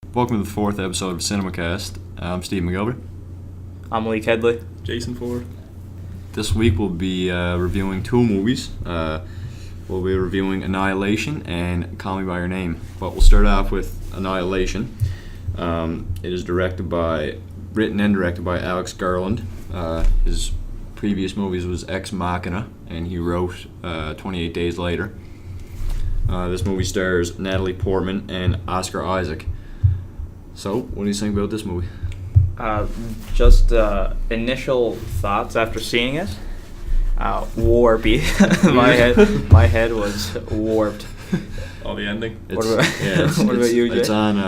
Welcome to the fourth episode of CinemaCast. I'm Steve McGilvert. I'm Lee Kedley. Jason Ford. This week we'll be reviewing two movies. We'll be reviewing Annihilation and Call Me By Your Name. But we'll start off with Annihilation. It is written and directed by Alex Garland. His previous movies was Ex Machina, and he wrote 28 Days Later. This movie stars Natalie Portman and Oscar Isaac. So, what do you think about this movie? Just initial thoughts after seeing it. Warpy. my head was warped. Oh, the ending. What about you, Jay? It's on,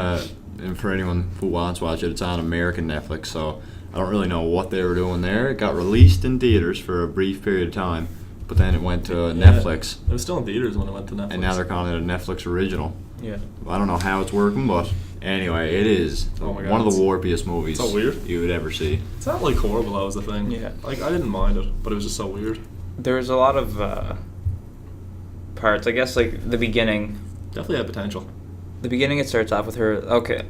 and for anyone who wants to watch it, it's on American Netflix. So I don't really know what they were doing there. It got released in theaters for a brief period of time, but then it went to Netflix. It was still in theaters when it went to Netflix. And now they're calling it a Netflix original. Yeah. I don't know how it's working, but anyway, it is one of the warpiest movies so weird. You would ever see. It's not like horrible, that was the thing. Yeah. Like, I didn't mind it, but it was just so weird. There was a lot of parts. I guess like the beginning. Definitely had potential. The beginning, it starts off with her. Okay,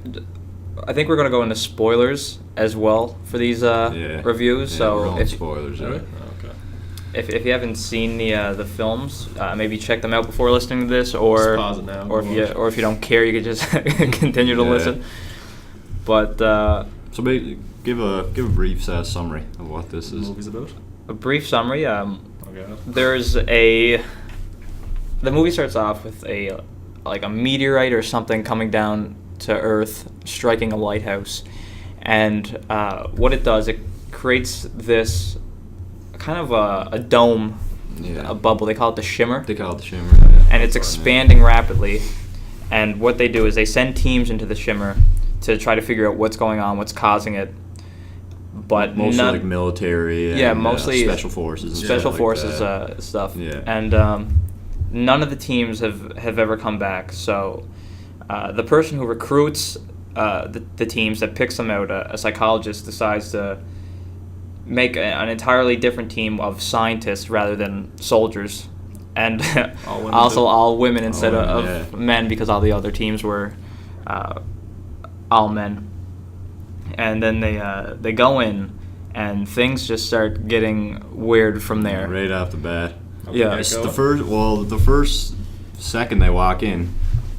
I think we're gonna go into spoilers as well for these reviews. Yeah, so we're going spoilers. Really? Yeah. Oh, okay. If you haven't seen the films, maybe check them out before listening to this, or Just pause it now. or if you don't care, you could just continue to listen. But So give a brief summary of what this The is. movie's about? a brief summary. Okay. The movie starts off with a meteorite or something coming down to Earth, striking a lighthouse, and what it does, it creates this kind of a dome, a bubble. They call it the shimmer. They call it the shimmer. And it's expanding rapidly. And what they do is they send teams into the shimmer to try to figure out what's going on, what's causing it. But mostly like military and mostly special forces. And special stuff forces like that. stuff. Yeah. And none of the teams have ever come back. So the person who recruits the teams, that picks them out, a psychologist, decides to make an entirely different team of scientists rather than soldiers, and all women instead of men, because all the other teams were all men. And then they go in, and things just start getting weird from there. Right off the bat. Yeah. It's the first second they walk in,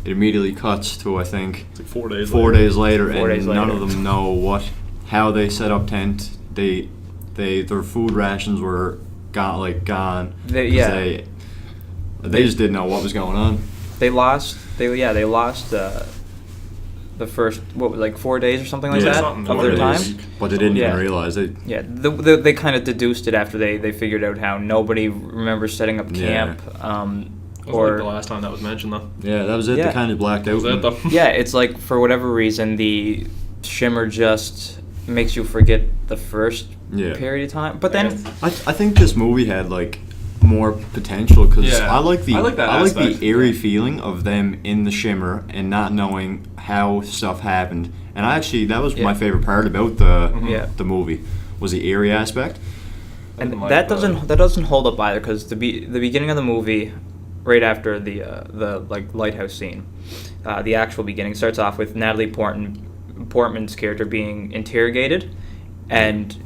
it immediately cuts to, I think, It's like 4 days later. 4 days later, 4 days none later. of them know how they set up tent. Their food rations were gone. They just didn't know what was going on. They lost the first 4 days or something like that of their time. But they didn't even realize it. Yeah, they kind of deduced it after they figured out how nobody remembers setting up camp. It was like the last time that was mentioned, though. Yeah, that was it. Yeah. They kind of blacked out. Was that though? Yeah, it's like for whatever reason the shimmer just makes you forget the first period of time. But then I think this movie had more potential because I like the eerie feeling of them in the shimmer and not knowing how stuff happened. And that was my favorite part about the movie, was the eerie aspect. And that doesn't hold up either, because the beginning of the movie, right after the lighthouse scene, the actual beginning starts off with Natalie Portman's character being interrogated, and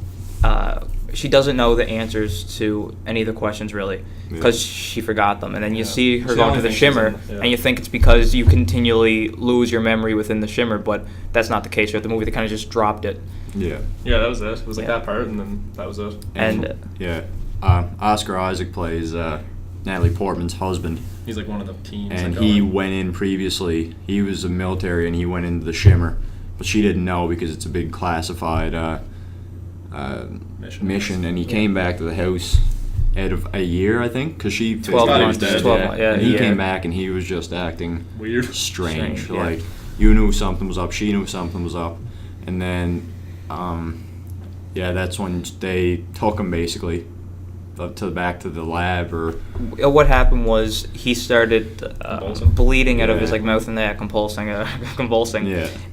she doesn't know the answers to any of the questions really, because she forgot them. And then you see her going to the shimmer, and you think it's because you continually lose your memory within the shimmer, but that's not the case. Throughout the movie, they kind of just dropped it. Yeah. Yeah, that was it. It was that part, and then that was it. And Oscar Isaac plays Natalie Portman's husband. He's like one of the teams. And he went in previously. He was a military, and he went into the shimmer, but she didn't know because it's a big classified mission. And he came back to the house out of a year, I think, because she 12 months. dead. 12 months. Yeah, and he came back, and he was just acting weird, strange. Yeah. Like, you knew something was up, she knew something was up, and then that's when they took him basically back to the lab. Or what happened was he started bleeding out of his mouth and neck, convulsing,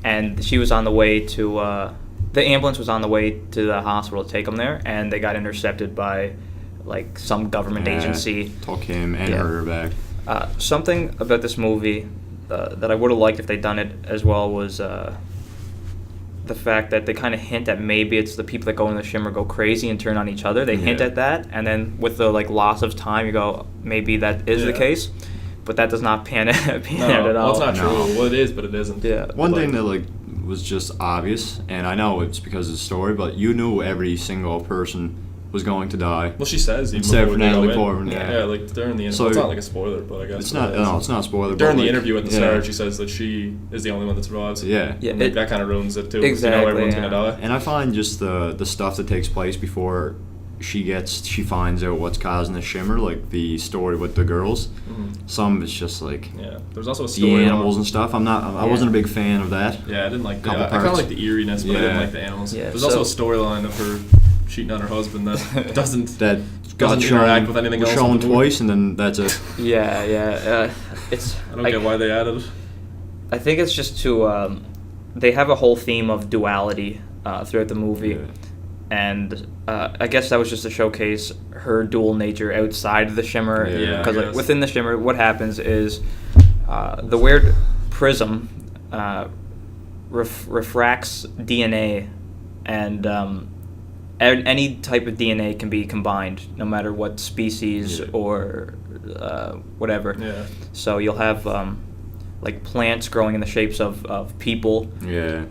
and she was on the way to the ambulance was on the way to the hospital to take him there, and they got intercepted by some government agency. Took him and her back. Something about this movie that I would have liked if they'd done it as well was the fact that they kind of hint that maybe it's the people that go in the shimmer go crazy and turn on each other. They hint at that, and then with the loss of time, you go, maybe that is the case, but that does not pan out at all. Well, it's not true. Well, it is, but it isn't. Yeah. One thing that was just obvious, and I know it's because of the story, but you knew every single person was going to die. Well, she says even Except before for they go Natalie in. Portman. Yeah, during the interview. So it's not like a spoiler, but I guess It's not. No, it's not a spoiler. During but the interview at the yeah. start, she says that she is the only one that survives. Yeah. Yeah, And, that kind of ruins it too. Exactly, You know everyone's yeah. gonna die. And I find just the stuff that takes place before she finds out what's causing the shimmer, like the story with the girls. Mm-hmm. Some of it's just like Yeah, there's also a the story. animals and stuff. I wasn't a big fan of that. Yeah, I didn't like. Couple I kind of parts. like the eeriness, but I didn't Yeah. like the animals. Yeah, There's so- also a storyline of her cheating on her husband that doesn't That doesn't got shown, interact with anything was else. shown in the movie. twice, and then that's it. Yeah. It's. I don't get why they added it. I think it's just to. They have a whole theme of duality throughout the movie. Yeah. And I guess that was just to showcase her dual nature outside of the shimmer. Yeah, Because I guess. within the shimmer, what happens is the weird prism refracts DNA, and any type of DNA can be combined, no matter what species or whatever. Yeah. So you'll have plants growing in the shapes of people. Yeah,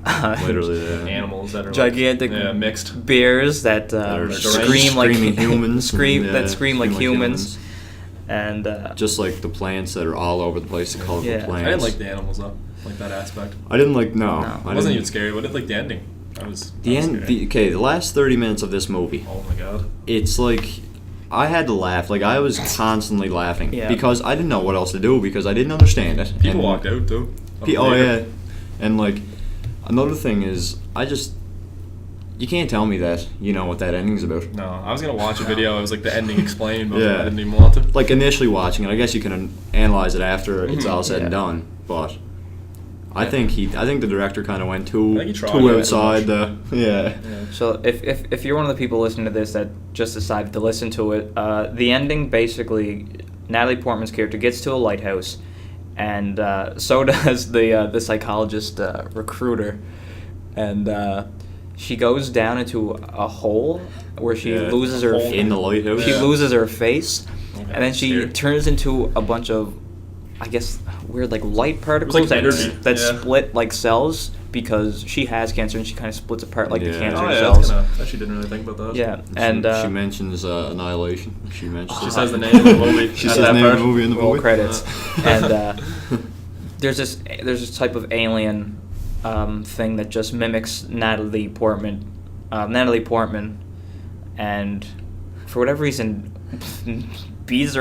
literally. Yeah. Animals that are Gigantic mixed. bears that are scream like screaming humans. that scream like humans, and Just like the plants that are all over the place, the colorful Yeah. plants. I didn't like the animals though, like that aspect. I didn't like. No, No. I It wasn't didn't- even scary, but I didn't like the ending. I was The I was end. scared. The last 30 minutes of this movie, Oh my god. it's like I had to laugh. Like I was constantly laughing Yeah. because I didn't know what else to do because I didn't understand it. People And walked out too. Oh yeah, and like another thing is you can't tell me that you know what that ending's about. No, I was gonna watch a video. It was like the ending explained, but Yeah. I didn't even want to. Like initially watching it, I guess you can analyze it after it's all said and Yeah. done. But I think the director kind of went I too think he tried too it too outside much. the yeah. Yeah. so if you're one of the people listening to this that just decided to listen to it, the ending basically, Natalie Portman's character gets to a lighthouse, and so does the psychologist recruiter, and she goes down into a hole where she Yeah. loses her Hole In the lighthouse. she Yeah. loses her face, Okay, and then she scary. turns into a bunch of, I guess, weird light particles like that energy. that Yeah. split like cells, because she has cancer and she kind of splits apart like the Yeah. cancer Oh yeah, cells. that's kinda, I actually didn't really think about that. Yeah, and she mentions Annihilation. She mentions She it. says the name of the movie. She at says the that name of part. the movie in the roll movie. credits, and there's this type of alien thing that just mimics Natalie Portman, and for whatever reason beats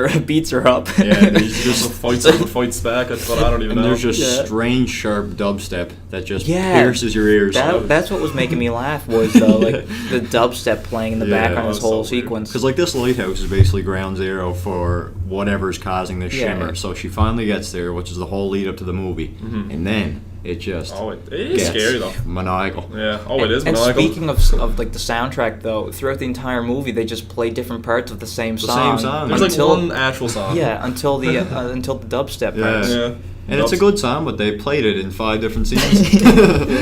her up. Yeah, there's Just just fights back. That's what I don't even and know. there's just Yeah. strange sharp dubstep that just Yeah. pierces your ears. That's what was making me laugh, was the dubstep playing in the Yeah. background, Oh, this it's so whole weird. sequence. Because like this lighthouse is basically ground zero for whatever's causing this Yeah. shimmer. So she finally gets there, which is the whole lead up to the movie, Mhm. and then it just Oh, it is gets scary though. maniacal. Yeah. Oh, it is And maniacal. speaking of the soundtrack, though, throughout the entire movie, they just play different parts of the same The song. same song. There's like until one actual song. yeah, until the dubstep Yeah. parts. Yeah. And it's a good song, but they played it in 5 different scenes.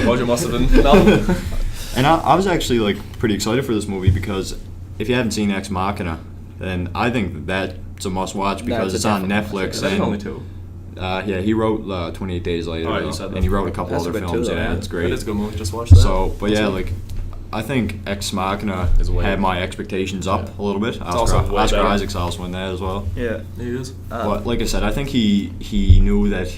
Budget must have been nothing. And I was actually like pretty excited for this movie because if you haven't seen Ex Machina, then I think that's a must watch because That's it's a on definite Netflix. There's and only two. Yeah, he wrote 28 Days Later, Oh, you though, said that. and he wrote a couple That's other good films. too, though. Yeah, it's great. That is a good movie. Just watch that. So, but That's yeah, it. like I think Ex Machina Is way- had my expectations up Yeah. a little bit. also way Oscar better. Isaac's also in that as well. Yeah. He is. But like I said, I think he knew that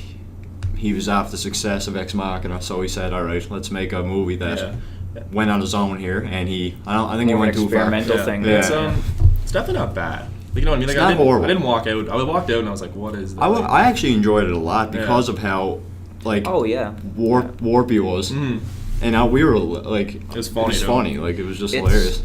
he was off the success of Ex Machina, so he said, "All right, let's make a movie that Yeah. went on his own here." And I think he More went too far. experimental thing. Yeah. It's definitely not bad. Like, you know what I mean? Like, It's not horrible. I didn't walk out. I walked out and I was like, what is this? I actually enjoyed it a lot Yeah. because of how like Oh yeah. warpy it was, Mhm. and how we were like It was funny, It was too. funny. Like it was just hilarious.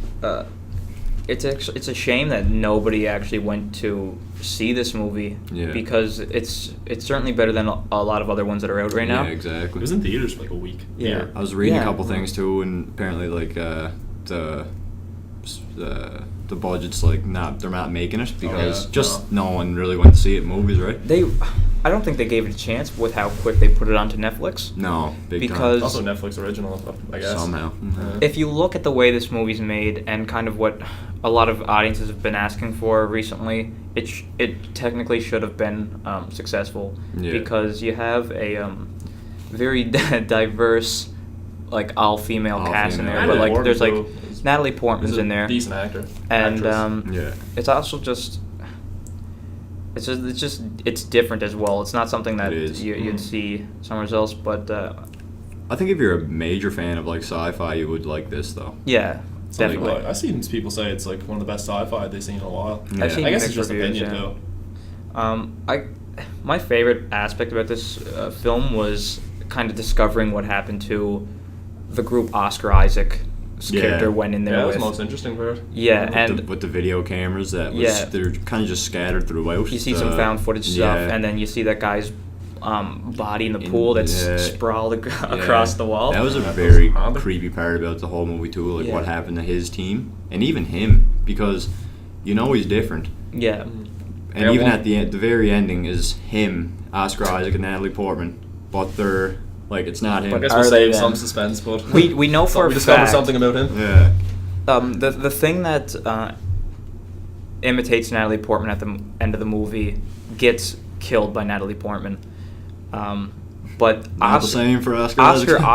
It's a shame that nobody actually went to see this movie. Yeah. Because it's certainly better than a lot of other ones that are out right now. Yeah, It exactly. was in theaters for like a week. Yeah. I was reading Yeah. a couple things too, and apparently like the the budget's like they're not making it because yeah, no one really went to see it in movies, right? I don't think they gave it a chance with how quick they put it onto Netflix. No, big Because- Also Netflix original, I guess. Somehow. Yeah. If you look at the way this movie's made and kind of what a lot of audiences have been asking for recently, it technically should have been successful Yeah. because you have a very diverse, like all-female cast in there. All-female. But Natalie like there's like Portman, too, Natalie Portman's is a in there, Decent actor. and Actress. Yeah. it's also just. It's different as well. It's not something that It is. you'd see somewhere else, but I think if you're a major fan of like sci-fi, you would like this though. yeah, Something definitely. I've seen people say it's like one of the best sci-fi they've seen in a while. Yeah. I've seen I guess mixed it's just reviews, opinion yeah. too. My favorite aspect about this film was kind of discovering what happened to the group Oscar Isaac's Yeah. character went in Yeah, there that was with. the most interesting part. Yeah, and with the video cameras Yeah. they're kind of just scattered throughout. you see some found footage stuff, and then you see that guy's body in the pool that's Yeah. sprawled across the wall. That was a Yeah, very those are creepy part about the whole movie too, like Yeah. what happened to his team and even him, because he's different. Yeah, And Yeah, even well- at the end, the very ending is him, Oscar Isaac, and Natalie Portman, but they're like it's not I him. guess Are we'll they save then? some suspense, but we know for we a discovered fact. something about him. Yeah, The thing that imitates Natalie Portman at the end of the movie gets killed by Natalie Portman. But not the same for Oscar Oscar Isaac.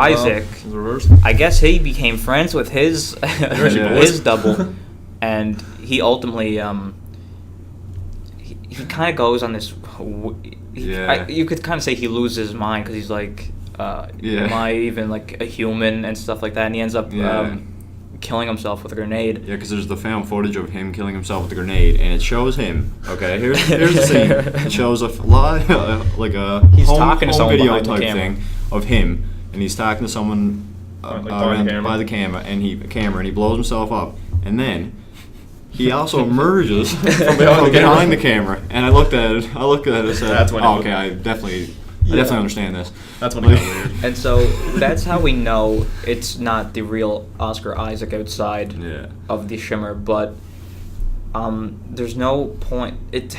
Isaac, It's reversed. I guess he became friends with his actually his boys. double, and he ultimately he kind of goes on this. Yeah. You could kind of say he loses his mind because he's like, Yeah. am I even like a human and stuff like that, and he ends up Yeah. killing himself with a grenade. Yeah, because there's the found footage of him killing himself with a grenade, and it shows him. Okay, here's the scene. It shows a live, like a He's home, talking to home someone video behind the type camera. thing of him, and he's talking to someone Like behind the camera. by the camera, and he blows himself up, and then he also emerges from behind the camera. And I looked at it. And said, That's when it "Oh, was- okay, I definitely Yeah. understand this." That's when it got weird. And so that's how we know it's not the real Oscar Isaac outside Yeah. of the shimmer. But there's no point. It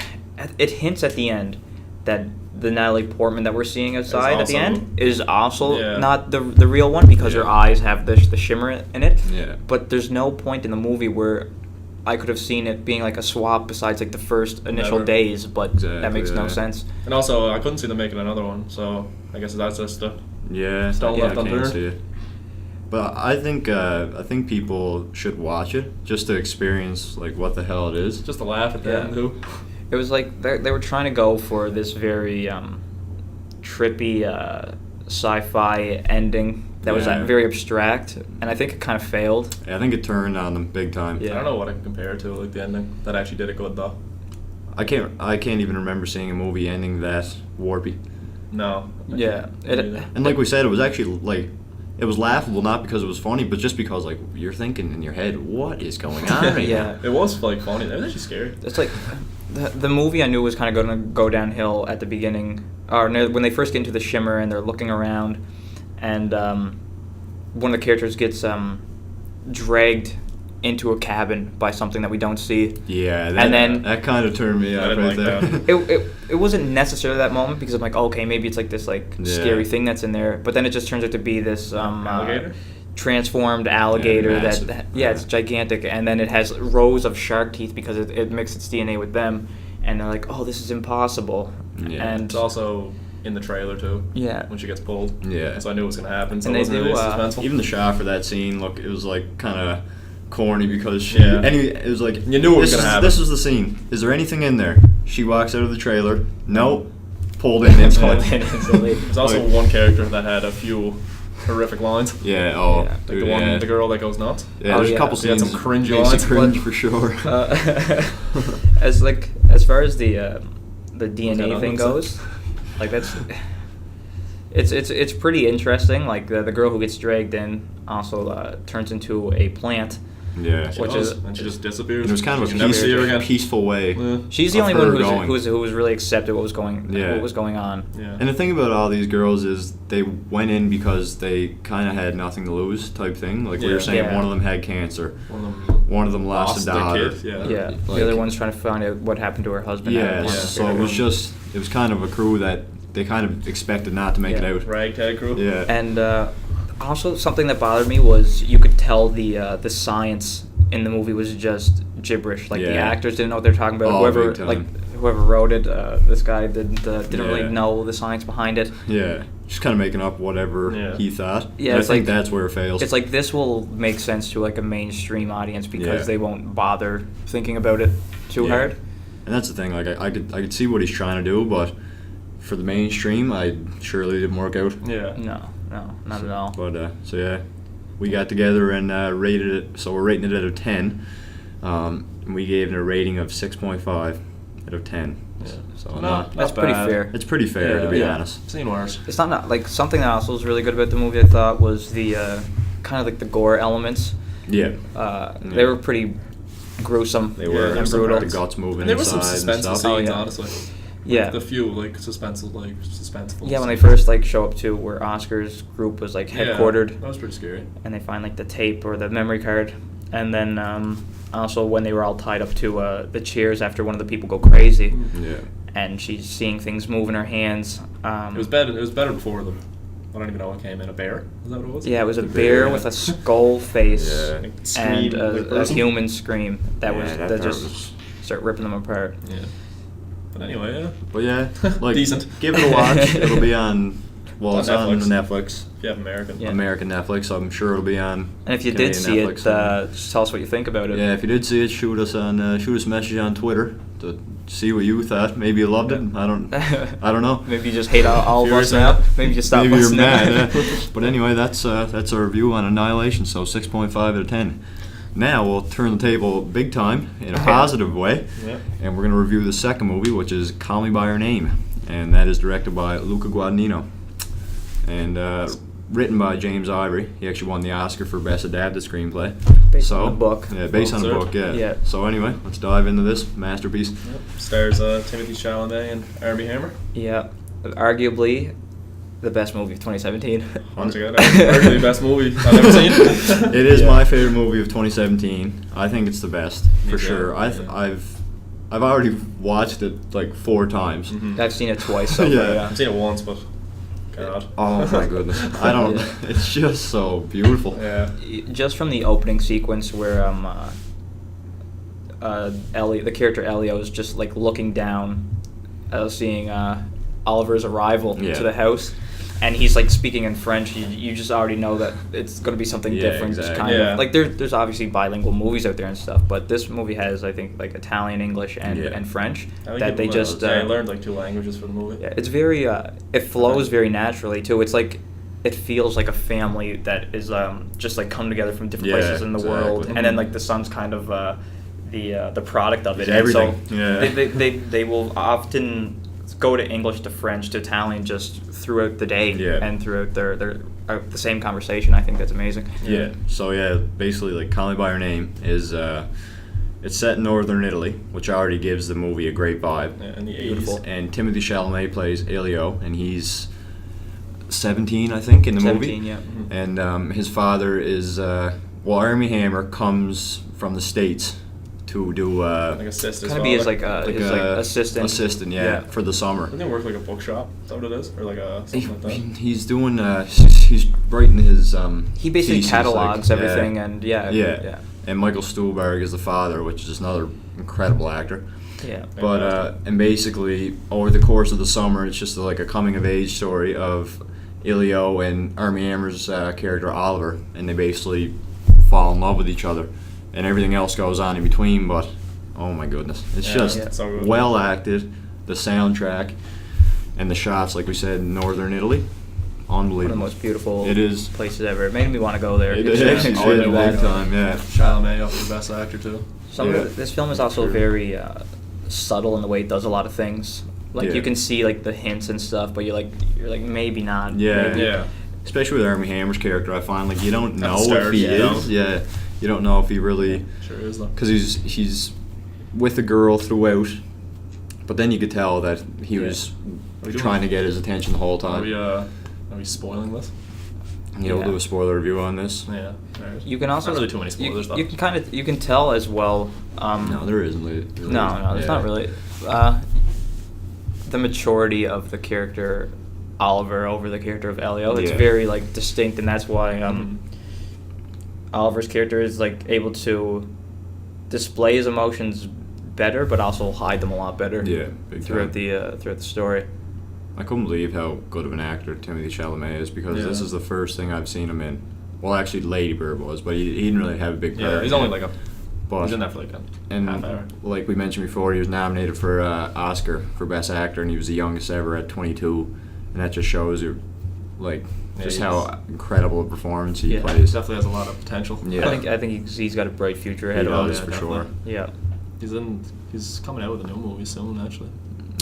hints at the end that the Natalie Portman that we're seeing outside at the also- end is also Yeah. not the real one because her Yeah. eyes have the shimmer in it. Yeah. But there's no point in the movie where I could have seen it being like a swap besides like the first initial Never. days, but that Exactly, makes no yeah. sense. And also, I couldn't see them making another one, so I guess that's just Yeah, Stone yeah, left I can't unturned. see it. But I think people should watch it just to experience like what the hell it is. just a laugh at the Yeah. end, too. It was like they were trying to go for this very trippy sci-fi ending that was Yeah. very abstract, and I think it kind of failed. I think it turned on them big time. Yeah. I don't know what I can compare it to, like the ending. That actually did it good, though. I can't even remember seeing a movie ending that warpy. No. Yeah, And like we said, it was actually like it was laughable not because it was funny, but just because like you're thinking in your head, what is going on right Yeah. now? It was, like, funny. It was actually scary. it's like the movie I knew was kind of going to go downhill at the beginning, or when they first get into the shimmer and they're looking around, and one of the characters gets dragged into a cabin by something that we don't see. Yeah, And then- that kind of turned me I out didn't right like there. that. It wasn't necessarily that moment because I'm like, okay, maybe it's like this like Yeah. scary thing that's in there, but then it just turns out to be this Alligator? transformed alligator Yeah, that massive. yeah, it's gigantic, and then it has rows of shark teeth because it mixed its DNA with them, and they're like, oh, this is impossible. Yeah. And It's also in the trailer, too. yeah, When she gets pulled. Yeah. So I knew it was going to happen, so And it they wasn't do, really suspenseful. Even the shot for that scene, look, it was like kind of corny because she. Yeah. It was like You knew it was this gonna is- happen. This was the scene. Is there anything in there? She walks out of the trailer. Nope. Pulled in instantly. instantly. There's also Like- one character that had a few horrific lines. Yeah. Oh. Yeah. Like dude, the one, yeah. the girl that goes nuts. Yeah, Oh, there's yeah. a couple She had scenes. some cringy makes you lines. cringe for sure. As far as the DNA that thing on goes, like that's it's pretty interesting. Like the girl who gets dragged in also turns into a plant, Yeah. She Which does, is- and she just disappears. It was kind of You a never see her again. peaceful way. Yeah. She's the of only one her who was really accepted what was going on. Yeah. And the thing about all these girls is they went in because they kind of had nothing to lose type thing. Like we were saying, Yeah. one of them had cancer. One of them lost a their daughter. kid, yeah. Yeah, Like- the other one's trying to find out what happened to her husband. Yeah, so it was kind of a crew that they kind of expected not to make it out. Ragtag crew. Yeah. And also something that bothered me was you could tell the science in the movie was just gibberish. Like the Yeah. actors didn't know what they're talking about. Oh, Whoever big time. whoever wrote it, this guy didn't really Yeah. know the science behind it. Yeah, just kind of making up whatever Yeah. he thought. Yeah, And I it's think like- that's where it fails. It's like this will make sense to like a mainstream audience because Yeah. they won't bother thinking about it too Yeah. hard. And that's the thing. Like I could see what he's trying to do, but for the mainstream, I surely didn't work out. Yeah. No, not at all. But so yeah, we got together and rated it. So we're rating it out of 10. And we gave it a rating of 6.5 out of 10. Yeah. So No, not, That's pretty bad. fair. it's pretty fair to be Yeah. honest. Seen worse. It's not like something that also was really good about the movie. I thought was the kind of like the gore elements. Yeah. They were pretty gruesome. They were and brutal. the guts moving And there was some inside and suspenseful stuff. Oh, scenes, yeah. honestly. Yeah. The few suspenseful. Yeah, when they scenes. first like show up to where Oscar's group was like Yeah, headquartered, that was pretty scary. and they find like the tape or the memory card, and then also when they were all tied up to the chairs after one of the people go crazy, Yeah. and she's seeing things move in her hands. It was better. It was better before them. I don't even know what came in. A bear? Is that what it was? Yeah, it was a The bear bear. with a skull face Yeah. Like, and scream, like, a person. human scream that was Yeah, that part just was- start ripping them apart. Yeah. But anyway, yeah. But yeah, like Decent. give it a watch. It'll be on. Well, It's it's on on Netflix. Netflix. If you have American. Yeah. American Netflix. So I'm sure it'll be on. And if you did Canadian see Netflix it, and- just tell us what you think about it. Yeah, if you did see it, shoot us a message on Twitter to see what you thought. Maybe you loved it. I don't know. Maybe you just hate all of us Furious now. now. Maybe you stop Maybe you're listening. mad. But anyway, that's our review on Annihilation. So 6.5 out of 10. Now we'll turn the table big time in a positive way, Yeah. and we're going to review the second movie, which is Call Me by Your Name, and that is directed by Luca Guadagnino, and written by James Ivory. He actually won the Oscar for Best Adapted Screenplay. Based so, on the book. Yeah, based on the Well book. Yeah. Yeah. So anyway, let's dive into this masterpiece. Yep. Stars Timothy Chalamet and Armie Hammer. Yeah, arguably the best movie of 2017. Once again, arguably the best movie I've ever seen. It is Yeah. my favorite movie of 2017. I think it's the best Me for too, sure. yeah. I've already watched it like 4 times. Mhm. I've seen it twice. So Yeah. far, I've seen it once, but God. Oh my goodness! I don't. Yeah. It's just so beautiful. Yeah. Just from the opening sequence where Ellie, the character Elio, is just like looking down, seeing Oliver's arrival Yeah. to the house, and he's like speaking in French. You just already know that it's going to be something Yeah, different. Just exactly. kind Yeah. of like there's obviously bilingual movies out there and stuff, but this movie has, I think, like Italian, English, and Yeah. and French I think that they just I learned like 2 languages for the movie. yeah, it's very it flows very naturally too. It's like it feels like a family that is just like come together from different Yeah, places in the world, exactly. and then like the son's kind of the product of it. It's And everything. So Yeah. they will often go to English to French to Italian just throughout the day Yeah. and throughout their the same conversation. I think that's amazing. Yeah. So yeah, basically, like Call Me by Your Name is it's set in northern Italy, which already gives the movie a great vibe. Yeah, in the 80s. Beautiful. And Timothy Chalamet plays Elio, and he's 17, I think, in the 17, movie. yeah. And his father is Armie Hammer comes from the States to do Like assist his Kind of be his father. his assistant. Assistant, yeah, for the summer. Doesn't he work like a bookshop? Is that what it is? Or like a something like that? He's doing. He's writing his. He basically thesis, catalogs like, everything, yeah. and yeah. Yeah. And Michael Stuhlbarg is the father, which is another incredible actor. Yeah. But and basically over the course of the summer, it's just like a coming of age story of Elio and Armie Hammer's character Oliver, and they basically fall in love with each other, and everything else goes on in between. But oh my goodness, it's Yeah, just yeah, so good. well acted. The soundtrack and the shots, like we said, in northern Italy, One of unbelievable. the most beautiful It is. places ever. It made me want to go there. It It's is. it's It's really been a long bad. time, yeah. Chalamet up for best actor too. Yeah. This film is also very subtle in the way it does a lot of things. Like Yeah. you can see like the hints and stuff, but you're like maybe not. Yeah. maybe. Yeah. Especially with Armie Hammer's character, I find like you don't At know the if start, he yeah. is. Yeah, you don't know if he really, Sure is though. because he's with the girl throughout, but then you could tell that he Yeah. was Are we doing- trying to get his attention the whole Are time. we spoiling this? We'll Yeah. do a spoiler review on this. Yeah. Alright. You can also Not really too many spoilers though. You can you can tell as well. No, there isn't. Really. No, there's not really. The maturity of the character Oliver over the character of Elio. It's Yeah. very like distinct, and that's why Mhm. Oliver's character is like able to display his emotions better, but also hide them a lot better. Yeah, big throughout time. throughout the story. I couldn't believe how good of an actor Timothée Chalamet is, because this Yeah. is the first thing I've seen him in. Well, actually, Lady Bird was, but he didn't really have a big part. Yeah, he's only like But, he's in there for like a and half hour. like we mentioned before, he was nominated for Oscar for Best Actor, and he was the youngest ever at 22, and that just shows you, like, Yeah, just he's- how incredible a performance he Yeah. plays. Definitely has a lot of potential. Yeah. I think he's got a bright future He ahead of does, him. for definitely. sure. Yeah. He's coming out with a new movie soon, actually.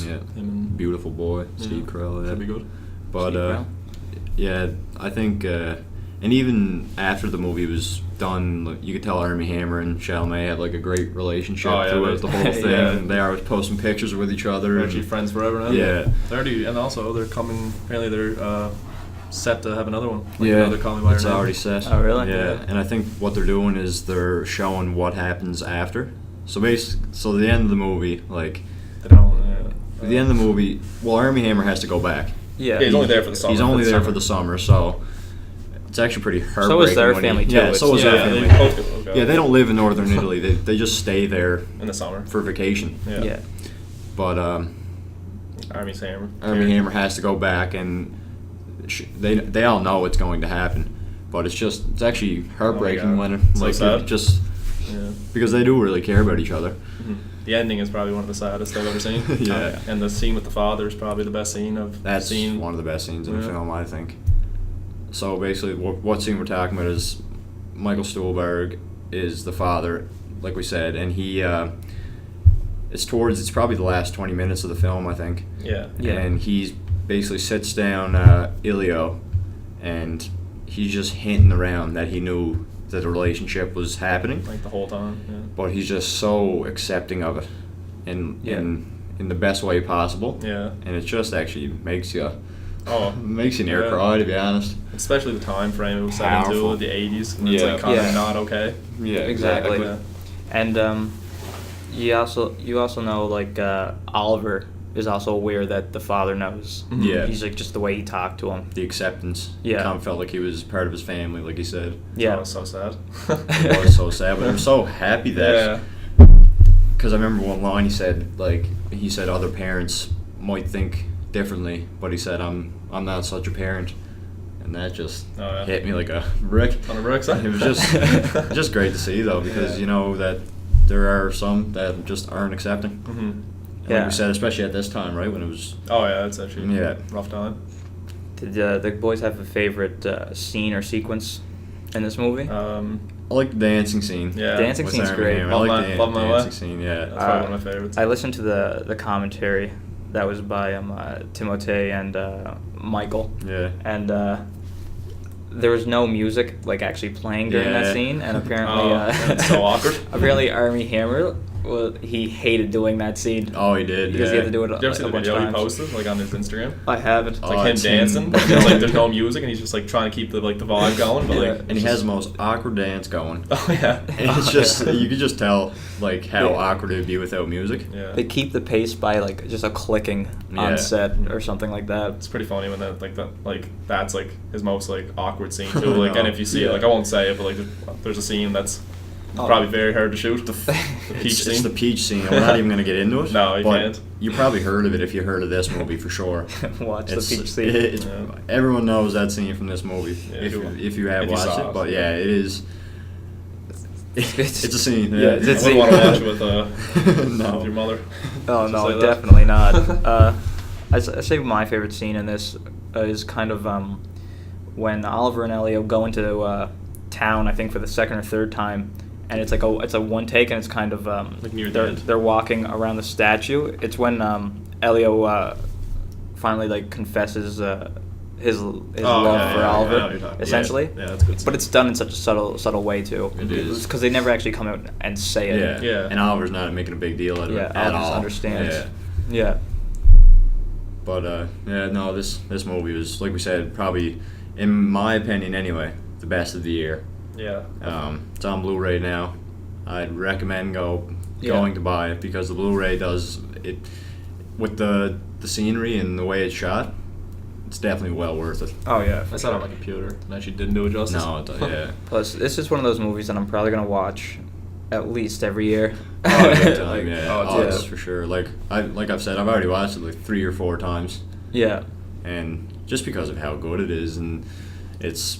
Yeah, Him and beautiful boy, Steve Carell. Yeah. Should be good. But Steve Carell. yeah, I think, and even after the movie was done, like, you could tell Armie Hammer and Chalamet had like a great relationship Oh, yeah, throughout they- the whole thing. yeah. And they are posting pictures with each other. They're and- actually friends forever now. Yeah. They're already, and also they're coming. Apparently they're set to have another one. Like yeah, another Call Me by Your it's Name. already set. Oh, really? Yeah, Yeah. and I think what they're doing is they're showing what happens after. So so the end of the movie, like They don't. at the end of the movie, well, Armie Hammer has to go back. Yeah. Yeah, he's only there for the summer. He's only For the there summer. for the summer, so it's actually pretty heartbreaking. So is their when family, too. Yeah, so is It's- their yeah, family. they both go Yeah, they don't live in northern Italy. They just stay there in the summer. for vacation. Yeah. Yeah. But Armie Hammer. Armie Hammer has to go back, and they all know it's going to happen. But it's actually heartbreaking God. when So like sad. just Yeah. because they do really care about each other. Mhm. The ending is probably one of the saddest I've ever seen. Yeah. And the scene with the father is probably the best scene of That's scene. one of the best scenes in the Yeah. film, I think. So basically, what scene we're talking about is Michael Stuhlbarg is the father, like we said, and he it's probably the last 20 minutes of the film, I think. Yeah. Yeah. And he basically sits down Ilio, and he's just hinting around that he knew that the relationship was happening, Like the whole time. Yeah. but he's just so accepting of it, in Yeah. in the best way possible. Yeah. And it just actually makes you Oh. near Yeah. cry, to be honest. Especially the time frame it was set Powerful. into, the 80s, when it's Yeah. like kind of Yeah. not okay. Yeah, Exactly. Yeah. And you also know like Oliver is also aware that the father knows. Mhm. Yeah. He's like just the way he talked to him. The acceptance. Yeah. Tom felt like he was part of his family, like he said. Yeah. Oh, it's so sad. It was so sad, but I'm so happy that. Yeah. Because I remember one line he said other parents might think differently, but he said I'm not such a parent, and that just Oh, yeah. hit me like a brick. On a bricks, It was just great to see though, because Yeah. you know that there are some that just aren't accepting. Hmm. And Yeah. Like we said, especially at this time, right when it was. Oh yeah, it's actually Yeah. rough time. Did the boys have a favorite scene or sequence in this movie? I like the dancing scene. Yeah. Dancing with scene's Armie great. Hammer. I Love like My- the Love My Way. dancing scene. Yeah. That's probably one of my favorites. I listened to the commentary that was by Timothée and Michael, Yeah. and there was no music like actually playing during that Yeah. scene, and apparently Oh, that's so awkward. apparently Armie Hammer, well, he hated doing that scene Oh, he did. because yeah. he had to do it Did you ever see a the bunch video of he times. posted, like on his Instagram? I haven't. It's Oh, like him I've seen- dancing, but it's like there's no music, and he's just like trying to keep the vibe going. But Yeah. like, And he has the most awkward dance going. Oh yeah. And it's just you could just tell like how Yeah. awkward it would be without music. Yeah. They keep the pace by like just a clicking Yeah. on set or something like that. It's pretty funny when that's like his most like awkward scene too. I Like, and know. if you see Yeah. it, like I won't say it, but like there's a scene that's Oh. probably very hard to shoot. The peach It's scene. the peach scene. and We're not even going to get into it. No, you but can't. You probably heard of it if you heard of this movie for sure. Watch It's, the peach scene. it's- Yeah. Everyone knows that scene from this movie Yeah, if you have if you watched saw it. it. But yeah, it is. It's a scene. Yeah, Yeah, it's I a wouldn't want to scene. watch it with No. with your mother. Oh Just no, like that. definitely not. I say my favorite scene in this is kind of when Oliver and Elio go into town. I think for the second or third time, and it's like it's a one take, and it's kind of Like near the they're end. they're walking around the statue. It's when Elio finally like confesses his Oh, love yeah, for yeah, I know what Oliver, you're talking. essentially. Yeah, that's good. But it's done in such a subtle way too. It is. Because they never actually come out and say it. Yeah. Yeah. And Oliver's not making a big deal out of Yeah, it at Oliver all. understands. Yeah. Yeah. But yeah, no, this movie was, like we said, probably, in my opinion anyway, the best of the year. Yeah. It's on Blu-ray now. I'd recommend Yeah. going to buy it because the Blu-ray does it with the scenery and the way it's shot. It's definitely well worth it. Oh yeah. I saw it on my computer and actually didn't do it justice. No, yeah. Plus, this is one of those movies that I'm probably gonna watch at least every year. Oh, good time, Like, yeah. oh, Oh, yeah. it's for sure. Like I've said, I've already watched it like 3 or 4 times, Yeah. and just because of how good it is, and it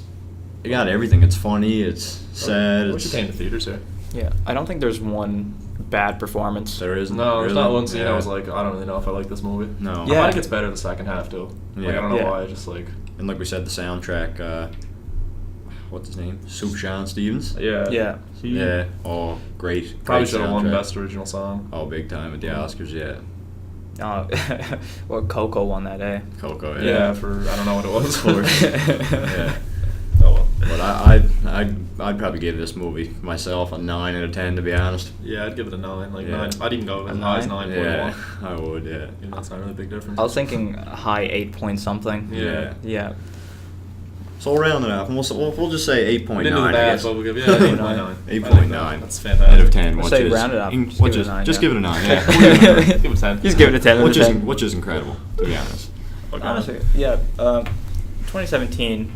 got everything. It's funny. It's sad. I wish it came to theaters here. Yeah. I don't think there's one bad performance. There isn't. No, there's really. not one scene Yeah. I was like, I don't really know if I like this movie. No. I Yeah. think it's better the second half too. Like, I Yeah. don't know Yeah. why. Just like, And like we said, the soundtrack. What's his name? Soup Sean Stevens. yeah. Yeah. Yeah. Oh, great. Probably great should have won soundtrack. Best Original Song. Oh, big time at the Oscars. Yeah. Well, Coco won that day. Coco. Yeah. Yeah. For I don't know what it was. Of course. Yeah. Oh well. But I'd probably give this movie myself a 9 out of 10, to be honest. Yeah, I'd give it a 9. Like Yeah. 9. I'd even go as A high as 9? 9.1. Yeah, I would. Yeah. Even that's not really a big difference. I was thinking high 8 point something. Yeah. Yeah. So we'll round it off, and we'll just say 8.9. We didn't do the I math, guess. but we'll give you 8.9. 8.9. That's fantastic. Out of 10, Let's which say is round it up. in- Just which give it is a 9, just yeah. give it a 9. Yeah. Give it a 10. Just give it a 10 out of which is 10. which is incredible, to be honest. Okay. Honestly, yeah. 2017,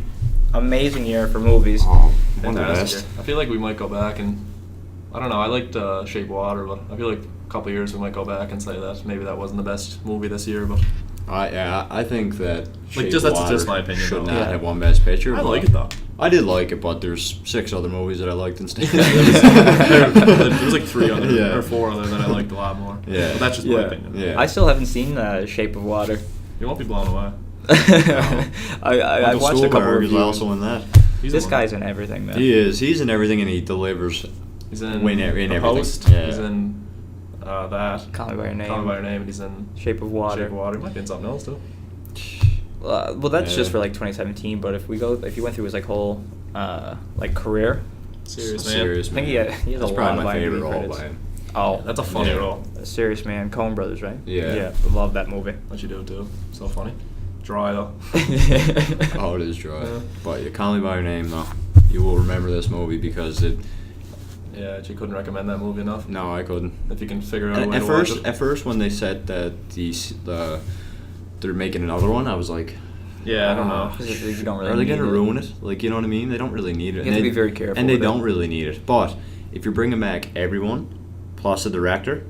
amazing year for movies. Oh, one of the Fantastic. best. I feel like we might go back and I don't know. I liked Shape of Water, but I feel like a couple of years we might go back and say that maybe that wasn't the best movie this year. But I think that Shape just of that's Water just my opinion, should though. not Yeah. have won Best Picture. I but like it though. I did like it, but there's 6 other movies that I liked instead. There's like 3 other Yeah. or 4 other that I liked a lot more. Yeah. But that's just my Yeah. opinion. Yeah. I still haven't seen Shape of Water. You won't be blown away. I Michael watched a couple Stuhlbarg of is reviews. also in that. He's This the one. guy's in everything, man. He is. He's in everything, and he delivers. He's in in The everything. Post. Yeah. He's in that. Call Me by Your Name. Call Me by Your Name, and he's in Shape of Water. Shape of Water. He might be in something else too. Well, that's Yeah. just for like 2017. But if you went through his like whole like career, Serious Man. Serious I think Man. he has That's a probably lot my of favorite IMDb role credits. by him. Oh, That's a funny Yeah. role. Serious Man, Coen Brothers, right? Yeah. Yeah, love that movie. What you do too. So funny. Dry though. Oh, it is dry. Yeah. But you Call Me by Your Name, though. You will remember this movie because it. Yeah, you couldn't recommend that movie enough. No, I couldn't. If you can figure out a way At to first, watch at it. first, when they said that they're making another one, I was like, Yeah, I don't know. You don't really are they need gonna it. ruin it? Like, you know what I mean? They don't really need it. You And have to they- be very careful And they with it. don't really need it. But if you're bringing back everyone plus a director,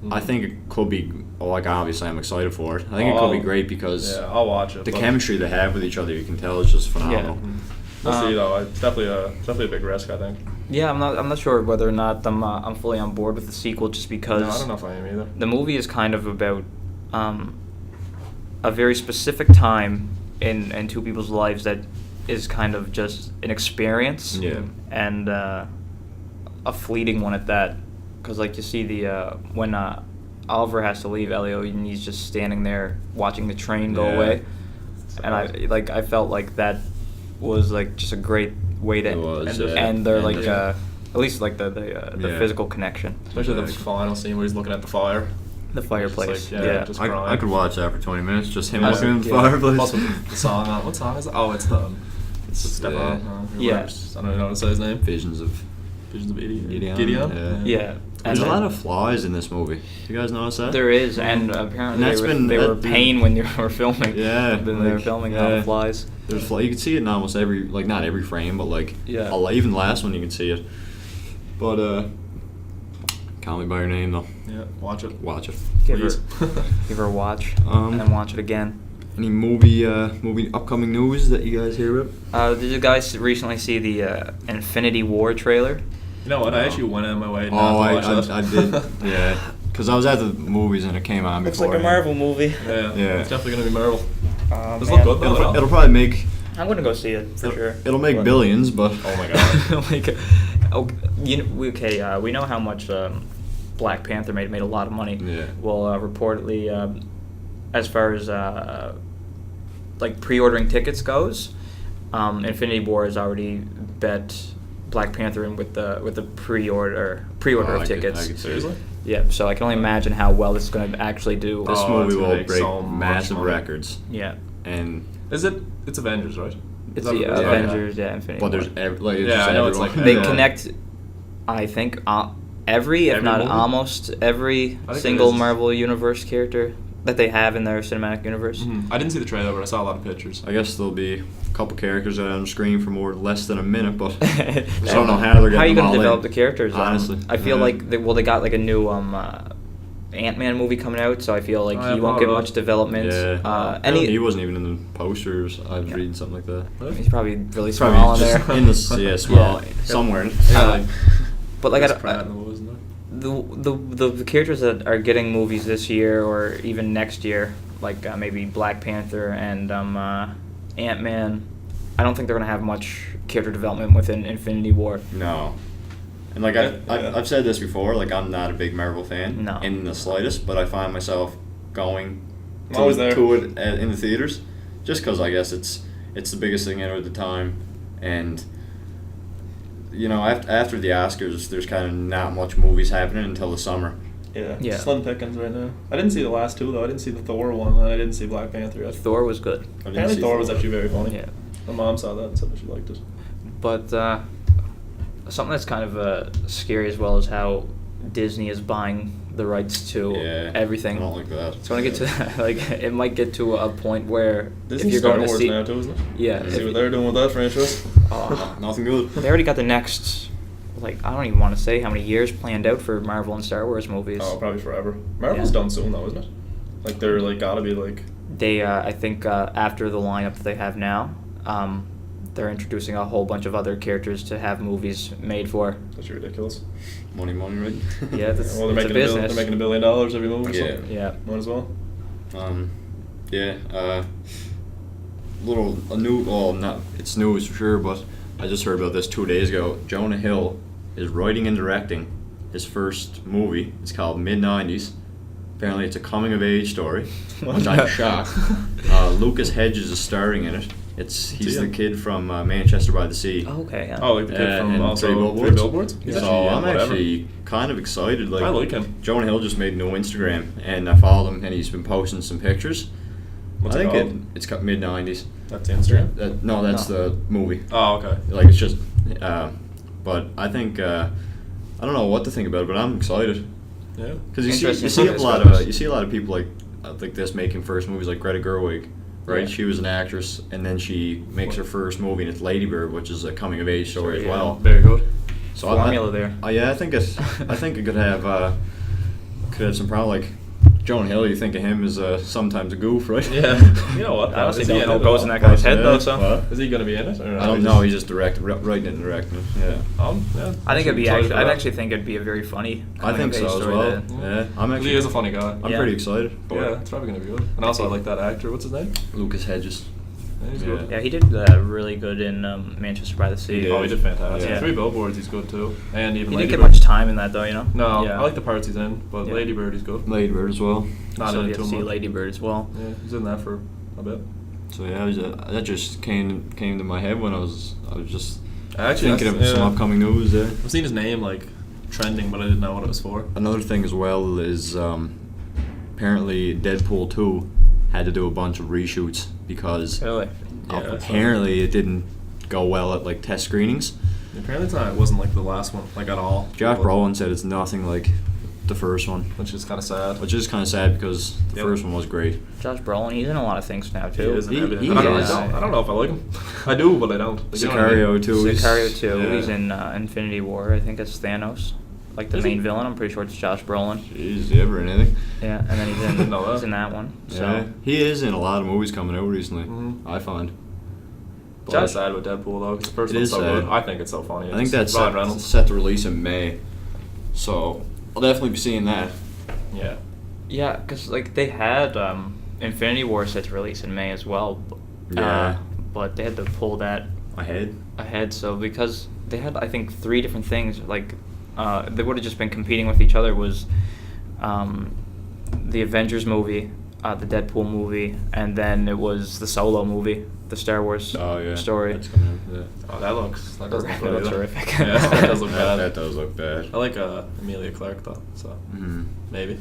I Mhm. think it could be. Like, obviously, I'm excited for it. I think it could be great because Yeah, I'll watch it. the but- chemistry they have with each other, you can tell, is just phenomenal. Mhm. We'll see though. It's definitely a big risk, I think. Yeah, I'm not sure whether or not I'm fully on board with the sequel, just because No, I don't know if I am either. the movie is kind of about a very specific time in two people's lives that is kind of just an experience. Yeah. And a fleeting one at that, because like you see when Oliver has to leave Elio and he's just standing there watching the train go Yeah. away, and I felt like that was like just a great way to It was, end their like yeah. at least like the Yeah. physical connection, Especially the Exactly. final scene where he's looking at the fire. the fireplace. Just like, yeah, just- I crying. could watch that for 20 minutes, just him I looking in would, the yeah. fireplace. Plus with the song on. What song is it? Oh, it's Step Yeah. On. Yeah. I don't even know how to say his name. Visions of Visions of Gideon. Gideon? Yeah. There's And a lot then- of flies in this movie. You guys notice that? There is, and apparently And that's they were that- pain when they were filming. Yeah, when they were like, filming yeah. on flies. There's fly. You can see it in almost every, like, not every frame, but like, Yeah. even the last one you can see it. But Call Me by Your Name, though. Yeah, watch it. Watch it. Give her, Please. give her a watch, Um, and then watch it again. Any movie upcoming news that you guys hear about? Did you guys recently see the Infinity War trailer? You know what? I No. actually went out of my way Oh, not to watch that. I did. Yeah, because I was at the movies and it came on before. movie. Yeah, Yeah. it's definitely gonna be Marvel. Oh, Does it look good though? It'll probably make. I'm gonna go see it for sure. It'll make What? billions, but. Oh my god. like, we know how much Black Panther made a lot of money. Yeah. Well, reportedly, as far as like pre-ordering tickets goes, Infinity War has already bet Black Panther in with the pre-order of tickets. I could Seriously? Yeah, so I can only imagine how well this is going to actually do. This Oh, movie it's gonna will make break so much massive money. records, Yeah, and Is it? It's Avengers, right? it's Is the that- Avengers, Infinity but War. there's it's Yeah, just I know it's everyone. like- They Yeah. connect, I think, every, if Every not movie? almost every I think single it is. Marvel Universe character that they have in their cinematic universe. I didn't see the trailer, but I saw a lot of pictures. I guess there'll be a couple characters that are on the screen for less than a minute, but I don't know how they're How are you getting them gonna all develop in. the characters? Honestly. I feel Yeah. like they got like a new Ant-Man movie coming out, so I feel like Oh, yeah, he won't get probably. much development. Yeah. He wasn't even in the posters. I was reading something like that. He's probably really Probably small in just there. in the yeah, small Yeah. somewhere. Yeah, like But like Chris Pratt in the movies, isn't there? the characters that are getting movies this year or even next year, like maybe Black Panther and Ant-Man, I don't think they're gonna have much character development within Infinity War. No. And like I've said this before, like I'm not a big Marvel fan No. in the slightest, but I find myself going I'm always there. to it in the theaters, just because I guess it's the biggest thing out at the time, and you know after the Oscars, there's kind of not much movies happening until the summer. Yeah. Slim pickings right now. I didn't see the last two though. I didn't see the Thor one, and I didn't see Black Panther yet. Thor was good. I didn't Apparently see Thor was actually very funny. Yeah. My mom saw that and said that she liked it. But something that's kind of scary as well is how Disney is buying the rights to Yeah, everything. I don't like that. It's going to get to like it might get to a point where Disney if you're Star going to Wars see, now too, isn't it? yeah, See if- what they're doing with that franchise. Nothing good. they already got the next, like I don't even want to say how many years planned out for Marvel and Star Wars movies. Oh, probably forever. Marvel's Yeah. done soon though, isn't it? Like they're like gotta be like. They, I think, after the lineup that they have now, they're introducing a whole bunch of other characters to have movies made for. That's ridiculous. Money, right? Yeah, that's Well, they're it's making a business. they're making $1 billion every movie. Yeah. So Yeah. might as well. Yeah. It's news for sure, but I just heard about this 2 days ago. Jonah Hill is writing and directing his first movie. It's called Mid-90s. Apparently, it's a coming-of-age story, which I'm shocked. Lucas Hedges is starring in it. He's the kid from Manchester by the Sea. Oh, okay. Yeah. Oh, like the kid from and also Three Billboards. He's So I'm whatever. actually kind of excited. Like I like him. Jonah Hill just made a new Instagram, and I followed him, and he's been posting some pictures. What's I it think called? it's got mid-90s. That's the Instagram. No, that's No. the movie. Oh, okay. Like it's just, but I think I don't know what to think about it, but I'm excited Yeah. because Interesting. you see a lot of people like this making first movies, like Greta Gerwig, right? Yeah. She was an actress, and then she makes her first movie, and it's Lady Bird, which is a coming of age story as Yeah. well. Very good. So Formula there. Yeah, I think it could have some problem. Like Jonah Hill, you think of him as sometimes a goof, right? Yeah. You know what? I honestly Is he don't in know it what goes at in all? that guy's head though. So What? Is he gonna be in it? Or I don't know. He's just writing it and directing it. Yeah. Yeah. I think it'd be Excited for I'd that. actually think it'd be a very funny. I think so coming-of-age as story well. to- Yeah, I'm actually. He is a funny guy. I'm Yeah. pretty excited. For Yeah, it. it's probably gonna be good. And also, I like that actor. What's his name? Lucas Hedges. Yeah, he's Yeah. good. Yeah, he did really good in Manchester by the Sea. He did. Oh, he did fantastic. Yeah. Three Billboards, he's good too. And even He Lady didn't get Bird. much time in that though, you know. No, Yeah. I like the parts he's in, but Yeah. Lady Bird, he's good. Lady Bird as well. Not so in you it have too to see much. Lady Bird as well. Yeah, he's in that for a bit. So yeah, that just came to my head when I was just Actually, thinking of some upcoming news. Yeah. I've seen his name like trending, but I didn't know what it was for. Another thing as well is apparently Deadpool 2 had to do a bunch of reshoots because Really? Yeah, apparently it didn't go well at like test screenings. Apparently, it wasn't like the last one, like at all. Josh But- Brolin said it's nothing like the first one, which is kind of sad. which is kind of sad because the Yep. first one was great. Josh Brolin, he's in a lot of things now He too. is in He- everything. he I don't, is. I don't know if I like him. I do, but I don't. Like, you know what I mean? Sicario too. Sicario too. Yeah. He's in Infinity War. I think it's Thanos, like the Is he? main villain. I'm pretty sure it's Josh Brolin. Jeez, you ever in anything? Yeah, and then he's Didn't know that. he's in that one. So Yeah, he is in a lot of movies coming out recently. Mhm. I find. But I'm sad with Deadpool though. 'Cause the first It one's is so sad. good. I think it's so funny. I think It's that's Ryan set, Reynolds. set to release in May, so I'll definitely be seeing that. Yeah. yeah, because like they had Infinity War set to release in May as well. Yeah. But they had to pull that Ahead. ahead. So because they had I think 3 different things like they would have just been competing with each other was the Avengers movie, the Deadpool movie, and then it was the Solo movie, the Star Wars story. That's coming out, yeah. Oh, that looks That looks good. horrific. Yeah, that does look bad. That does look bad. I like Emilia Clarke though, so maybe.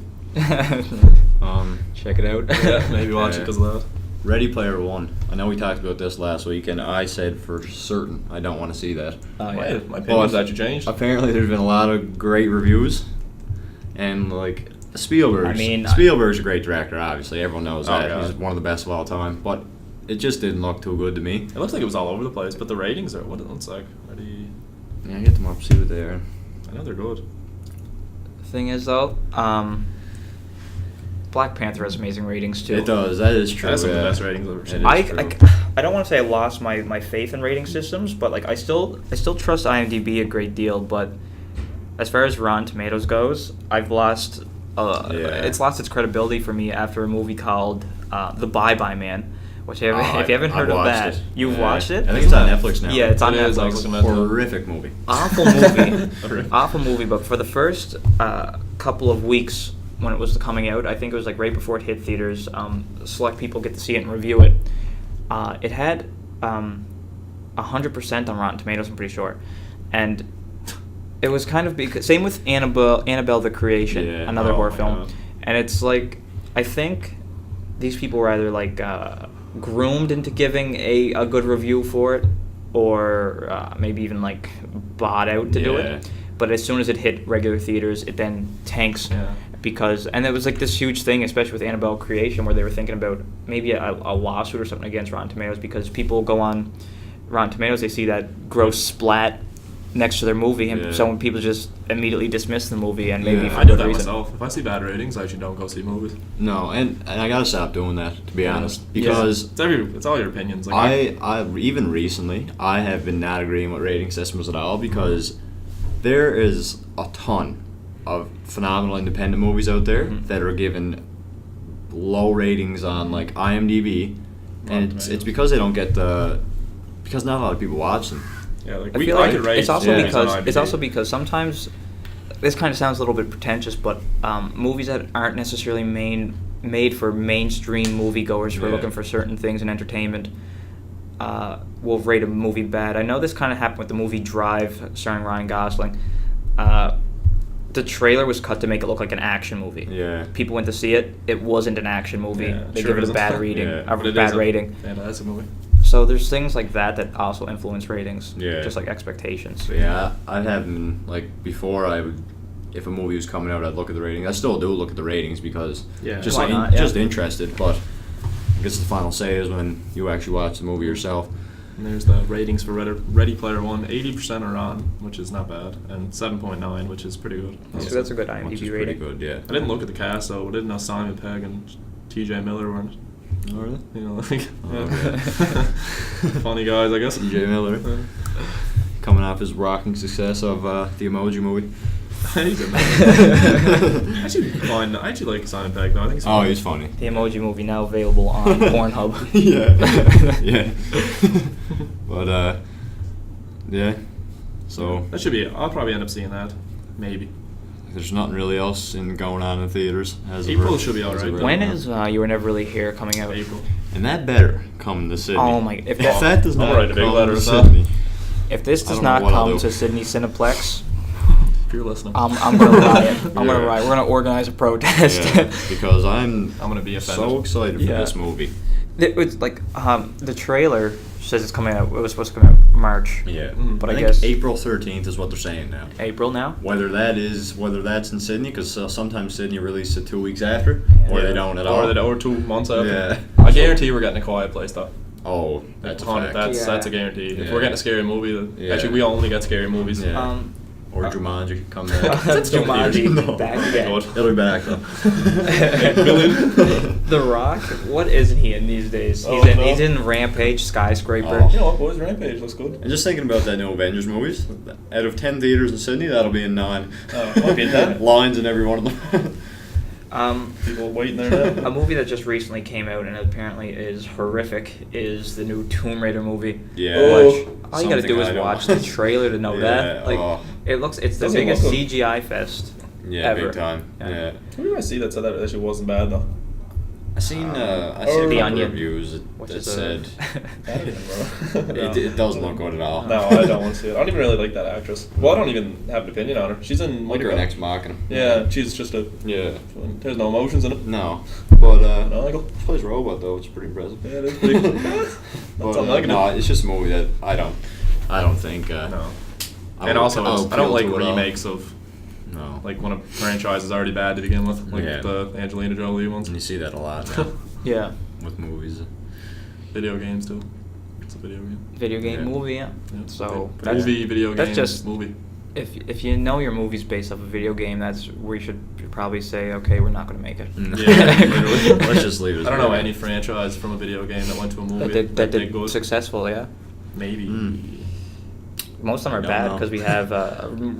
Check it out. Yeah, maybe watch it Yeah. because of that. Ready Player One. I know we talked about this last week, and I said for certain I don't want to see that. Oh, My yeah. opinion's actually changed. Apparently, there's been a lot of great reviews, and like Spielberg's. I mean, Spielberg's a great director. Obviously, everyone knows Oh, that. God. He's one of the best of all time. But it just didn't look too good to me. It looks like it was all over the place, but the ratings are what it looks like. Ready? Yeah, get them up, see what they are. I know they're good. Thing is, though, Black Panther has amazing ratings too. It does. That is true. That's some of the yeah. best ratings I've ever seen. It is I, true. I don't want to say I lost my faith in rating systems, but like I still trust IMDb a great deal. But as far as Rotten Tomatoes goes, I've lost. It's lost its credibility for me after a movie called The Bye Bye Man, which if you haven't heard of that, you've watched it. I think it's on Netflix now. Yeah, it's on It is, I Netflix. was looking at that. Horrific movie. Awful movie. Horrific. Awful movie. But for the first couple of weeks when it was coming out, I think it was like right before it hit theaters. Select people get to see it and review it. It had 100% on Rotten Tomatoes, I'm pretty sure, and it was kind of because same with Annabelle the Creation, Yeah. another Oh horror my film, God. and it's like I think these people were either like groomed into giving a good review for it, or maybe even like bought out to do Yeah. it. But as soon as it hit regular theaters, it then tanks. Yeah. Because, and it was like this huge thing, especially with Annabelle Creation, where they were thinking about maybe a lawsuit or something against Rotten Tomatoes, because people go on Rotten Tomatoes, they see that gross splat next to their movie, and Yeah. so when people just immediately dismiss the movie, and maybe Yeah. for I do good that reason. myself. If I see bad ratings, I actually don't go see movies. No, and I gotta stop doing that, to be Yeah. honest, Yeah. because It's all your opinions. Like, I even recently I have been not agreeing with rating systems at all, because there is a ton of phenomenal independent movies out there Mhm. that are given low ratings on like IMDb, and it's because they don't get because not a lot of people watch them. yeah, like I we feel I like could rate it's also yeah. because on it's also IMDb. because sometimes this kind of sounds a little bit pretentious, but movies that aren't necessarily made for mainstream moviegoers who are Yeah. looking for certain things in entertainment will rate a movie bad. I know this kind of happened with the movie Drive, starring Ryan Gosling. The trailer was cut to make it look like an action movie. Yeah. People went to see it. It wasn't an action movie. Yeah, They sure give it a isn't. bad reading, Yeah. a But it bad is rating. Yeah, no, that's a movie. So there's things like that also influence ratings. Yeah. Just like expectations. So yeah, I haven't like before. I would, if a movie was coming out, I'd look at the ratings. I still do look at the ratings because Yeah. just Why like not? Yeah. just interested. But I guess the final say is when you actually watch the movie yourself. And there's the ratings for Ready Player One. 80% are on, which is not bad, and 7.9, which is pretty good. So that's a good Which IMDb is pretty rating. good, yeah. I didn't look at the cast though. I didn't know Simon Pegg and T.J. Miller were in it. Oh, really? You know, like Oh, funny guys, I guess. T.J. Miller. Yeah. Coming off his rocking success of the Emoji Movie. He's in that. I actually like Simon Pegg though. I think he's Oh, funny. he's funny. The Emoji Movie now available on Pornhub. yeah. Yeah. But yeah. So That should be. I'll probably end up seeing that. Maybe. there's nothing really else going on in theaters as of April right- should be as of alright. right When now. is You Were Never Really Here coming out? April. And that better come to Sydney. Oh my! If that does I'm not writing a big come letter to with that. Sydney, If this I does don't know not what I'll come do. to Sydney Cineplex, If you're listening, I'm gonna riot. I'm gonna Yeah. riot. We're gonna organize a protest. yeah, because I'm gonna be offended. so excited for Yeah. this movie. It was like the trailer says it's coming out. It was supposed to come out March, Yeah, Mhm. but I think guess April 13th is what they're saying now. April now. Whether that's in Sydney, because sometimes Sydney releases it 2 weeks after, Yeah. or they don't at all. Or 2 months after. Yeah. I guarantee we're getting a Quiet Place though. Oh, that's a fact. That's a guarantee. If Yeah. we're getting a scary movie, then Yeah. actually we only get scary movies. Yeah. Or Jumanji, come back. That's Jumanji No. back again. Good. It'll be back though. The Rock. What isn't he in these days? Oh, no. He's in Rampage, Skyscraper. Oh. You know what, boys? Rampage looks good. And just thinking about that new Avengers movies, out of 10 theaters in Sydney, that'll be in 9. Oh, might be in 10. Lines in every one of them. People waiting there now. A movie that just recently came out and apparently is horrific is the new Tomb Raider movie. Yeah. Which all you gotta Something do is I don't- watch the trailer to know Yeah, that. Like oh. it's the Doesn't biggest look good. CGI fest Yeah, ever. big time. Yeah. Yeah. Who did I see that said that actually wasn't bad though? I seen a The couple Onion, reviews which that is said I don't even know. it doesn't look good at all. No, I don't want to see it. I don't even really like that actress. Well, I don't even have an opinion on her. She's in Like her Wonder Ex Machina. Yeah, she's just a. Yeah. There's no emotions in it. No, but No, I go. she plays robot though, which is pretty impressive. Yeah, it is pretty. But, I'm liking no, it. it's just a movie that I don't think. No. I And would- also, I'll I don't appeal like to it all. remakes of No. like when a franchise is already bad to begin with, like Yeah. the Angelina Jolie ones. And you see that a lot now Yeah. with movies. Video games too. It's a video game. Video game Yeah. movie, yeah. Yeah. So But movie, video that's games, just- movie. if you know your movie's based off a video game, that's where you should probably say, okay, we're not going to make it. Yeah, literally. Let's just leave it as I don't know video. any franchise from a video game that went to a movie that did good. successful, yeah. Maybe. Most of them I are don't bad know. because we have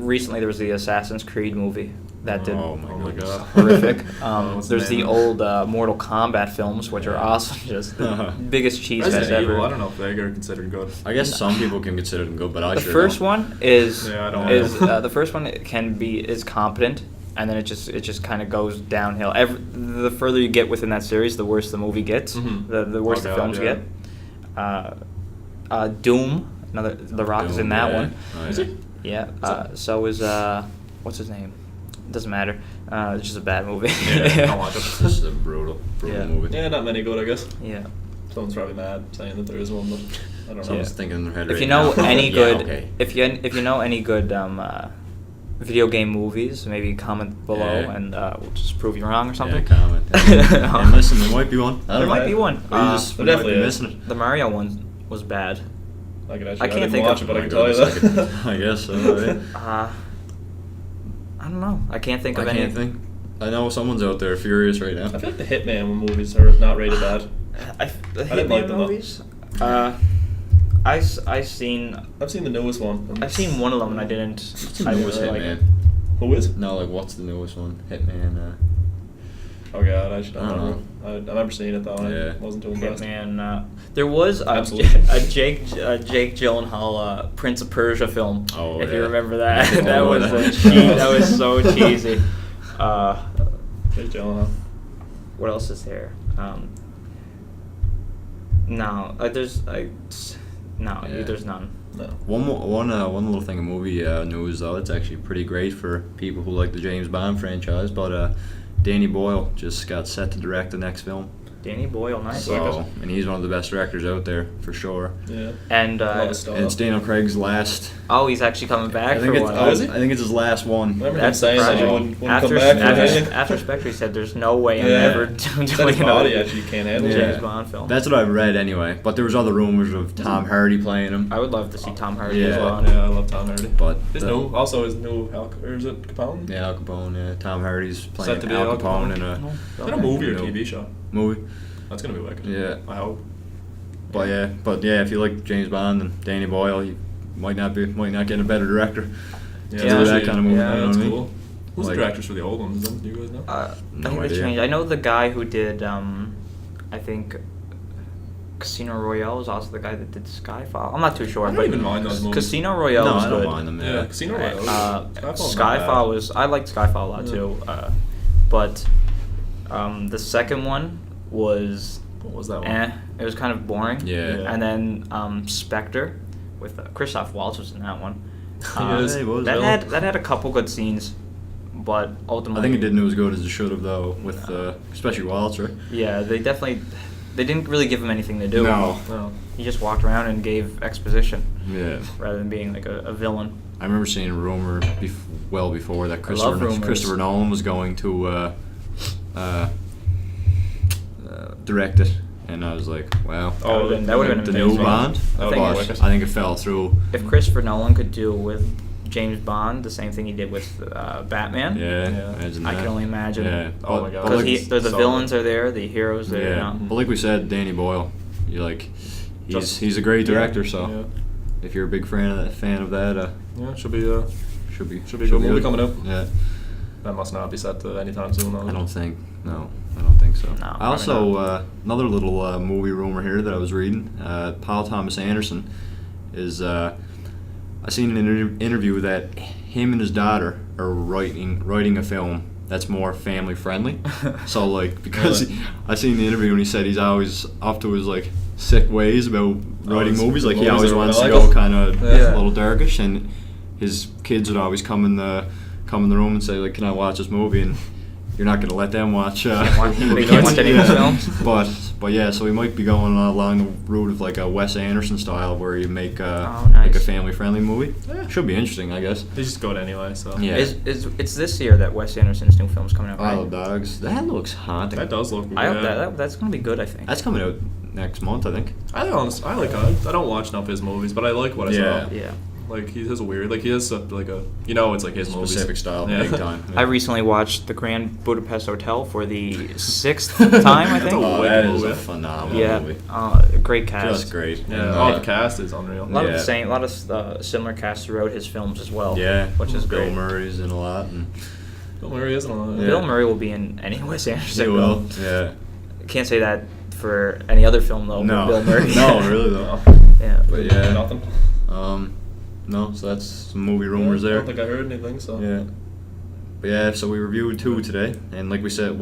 recently there was the Assassin's Creed movie that did Oh my goodness. God. horrific. What's the There's the name? old Mortal Kombat films, which are Yeah. awesome, just the biggest cheese fest Resident ever. Evil, I don't know if they are considered good. I guess some people can consider them good, but I The sure first don't. one is Yeah, I don't is know. the first one is competent, and then it just kind of goes downhill. The further you get within that series, the worse the movie gets. Mhm. The worse Oh, the God, films yeah. get. Doom, The Rock is in Doom, that yeah. one. Oh, Is yeah. he? Yeah. So is what's his name? Doesn't matter. It's just a bad movie. Yeah, don't watch it. This is a brutal Yeah. movie. Yeah, not many good, I guess. Yeah. Someone's probably mad saying that there is one, but I don't know. Someone's thinking in their head If right you know now. any Yeah, good, okay. if you know any good video game movies, maybe comment below Yeah. and we'll just prove you wrong or something. Yeah, comment. And listen, there might be one. I There don't might know. be one. We just there we might definitely be is. missing it. The Mario one was bad. I could actually. I can't didn't think watch of- it, but I My can tell you goodness, that. I guess so. Yeah. I don't know. I can't think I of any. can't think. I know someone's out there furious right now. I feel like the Hitman movies are not rated bad. The I didn't like Hitman them, though. movies. I seen I've seen the newest one. I've seen one of them and I didn't. What's the I newest didn't really like Hitman? it. Who is? No, like what's the newest one? Hitman. Oh god, I don't I don't know. I remember seeing it though. And Yeah. I wasn't too impressed. Hitman. There was Absolutely. a Jake Gyllenhaal Prince of Persia film. Oh, if yeah. you remember that, Oh, that was that- that was so cheesy. Jake Gyllenhaal. What else is there? No, there's no, Yeah. there's none. No. One little thing of movie news though. It's actually pretty great for people who like the James Bond franchise. But Danny Boyle just got set to direct the next film. Danny Boyle, nice. So, and he's one of the best directors out there for sure. Yeah. And Love his style. And it's Daniel Craig's last. oh, he's actually coming back I think for it's. one. Oh, is he? I think it's his last one. Remember him That's saying that he surprising. wouldn't After come back for after, anything? after Spectre, he said, "There's no way I'm Yeah. ever Said doing his body another actually can't handle James it. Bond film." That's what I've read anyway. But there was other rumors of Tom Hardy playing him. I would love to see Tom Hardy as Yeah. well. Yeah, I love Tom Hardy. But His new, also his new, or is it Capone? yeah, Al Capone. Yeah, Tom Hardy's playing Set to be Al Al Capone Capone. in a Is that a movie or No. TV show? movie. That's gonna be wicked. Yeah. I hope. But yeah, if you like James Bond and Danny Boyle, you might not get a better director. Yeah, to do Yeah. that kind of movie. Yeah, you know that's what I mean? cool. Who's Like- the directors for the old ones? Do you guys know? I No think they idea. changed. I know the guy who did, I think, Casino Royale was also the guy that did Skyfall. I'm not too sure. I don't but even mind those movies. Casino Royale No, was I don't good. mind them. Yeah, Yeah, Casino Right, Royale. Skyfall's not bad. Skyfall was. I liked Skyfall a lot Yeah. too. But the second one was. What was that one? It was kind of boring. Yeah. And then Spectre, with Christoph Waltz was in that one. He is. He was, that well. had a couple good scenes, but ultimately I think it didn't do as good as it should have though, with especially Walter. Yeah, they didn't really give him anything to do. No. No. He just walked around and gave exposition Yeah. rather than being like a villain. I remember seeing a rumor well before that love rumors. Christopher Nolan was going to direct it, and I was like, wow. Oh, that would've been the new amazing. Bond. That would've But been wicked. I think it fell through. If Christopher Nolan could do with James Bond the same thing he did with Batman, Yeah, Yeah. imagine I that. can only imagine. Yeah. Oh my God. Because Like, the so villains good. are there, the heroes there. Yeah, You know? but like we said, Danny Boyle, you like, Just- he's a great director. Yeah. So Yeah. if you're a big fan of that, Yeah, should be should be a good movie coming up. Yeah. That must not be set to anytime soon. Though. I don't think. No, I don't think so. No, I probably also another little movie rumor here that I was reading. Paul Thomas Anderson is. I seen an interview that him and his daughter are writing a film that's more family friendly. So like because Really? I seen the interview and he said he's always up to his like sick ways about writing his movies. Like he movies always are wants to like go them? kind of Yeah. a little darkish, and his kids would always come in the room and say like, "Can I watch this movie?" And you're not gonna let them watch. They can't watch any of his films? But yeah, so we might be going along the route of like a Wes Anderson style, where you make Oh, like a nice. family friendly movie. Yeah. Should be interesting, I guess. He's just good anyway, so. Yeah. It's this year that Wes Anderson's new film's coming out, right? Isle of Dogs. That looks haunting. That does look. I hope yeah. that's gonna be good. I think. That's coming out next month, I think. I like. I don't watch enough of his movies, but I like what I Yeah. saw. Yeah. Like he has a weird. Like he has like a. You know, it's like his movies. Specific style, Yeah. big time. I recently watched The Grand Budapest Hotel for the 6th time, I That's a think. Oh, wicked that is movie. a phenomenal Yeah, movie. great cast. Just great. Yeah. And, Oh, the cast is unreal. A lot of Yeah. the same, a lot of similar casts throughout his films as well. Yeah, which is Bill great. Murray's in a lot, and Bill Murray isn't on it. Yeah. Bill Murray will be in any Wes Anderson he will. film. Yeah. Can't say that for any other film though. No, Bill Murray. no, really though. Yeah. But yeah. Nothing. No, so that's some movie rumors I there. don't think I heard anything. So. Yeah. But yeah, so we reviewed 2 today, and like we said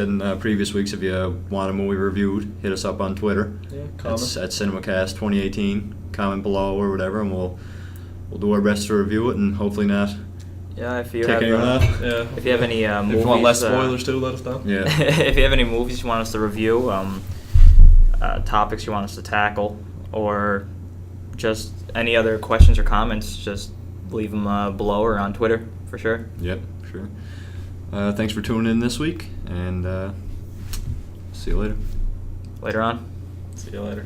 in previous weeks, if you want a movie reviewed, hit us up on Twitter. Yeah. That's Comment. at CinemaCast 2018. Comment below or whatever, and we'll do our best to review it, and hopefully not Yeah. If you take have, anyone off. Yeah. if you have any If movies, you want less spoilers too, let us know. Yeah. if you have any movies you want us to review, topics you want us to tackle, or just any other questions or comments, just leave them below or on Twitter for sure. Yep, sure. Thanks for tuning in this week, and see you later. Later on. See you later.